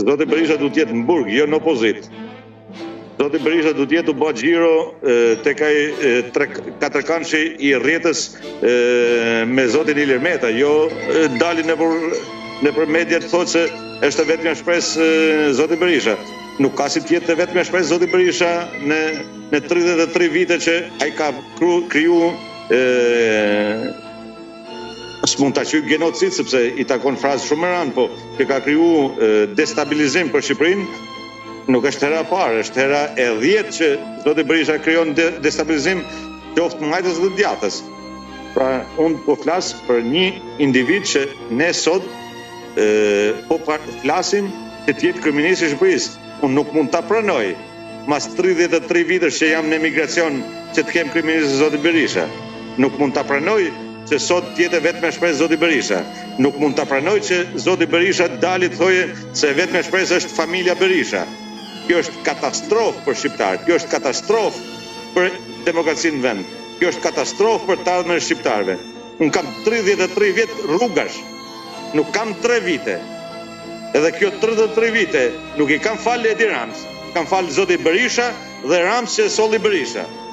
zoti Berisha duhet jetë në burg, jo në opozit. Zoti Berisha duhet jetë u bë xhiro tek ai 4 kanshi i rrjetës me zotin Ilir Meta, jo dalin nëpër media të thotë se është vetëm shpresë zoti Berisha. Nuk ka si të jetë vetëm shpresë zoti Berisha në 33 vite që ai ka kriju s'mund ta quaj genocid sepse i takon frazë shumë e rëndë, po që ka kriju destabilizim për Shqipërinë. Nuk është hera parë, është hera e 10 që zoti Berisha krijon destabilizim qoftë majtës dhe djathtës. Pra, unë po flas për një individ që ne sot po flasim që të jetë kryeminist i Shqipërisë. Unë nuk mund ta pranoj mas 33 vitesh që jam në emigracion që të kem kryeminist zoti Berisha. Nuk mund ta pranoj që sot tjetë vetëm shpresë zoti Berisha. Nuk mund ta pranoj që zoti Berisha dali të thojë se vetëm shpresë është familja Berisha. Kjo është katastrofë për shqiptarët, kjo është katastrofë për demokracinë në vend, kjo është katastrofë për të ardhmen e shqiptarëve. Unë kam 33 vjet rrugash, nuk kam 3 vite. Edhe kjo 33 vite nuk i kam falë Edi Rams, kam falë zoti Berisha dhe Rams që solli Berisha.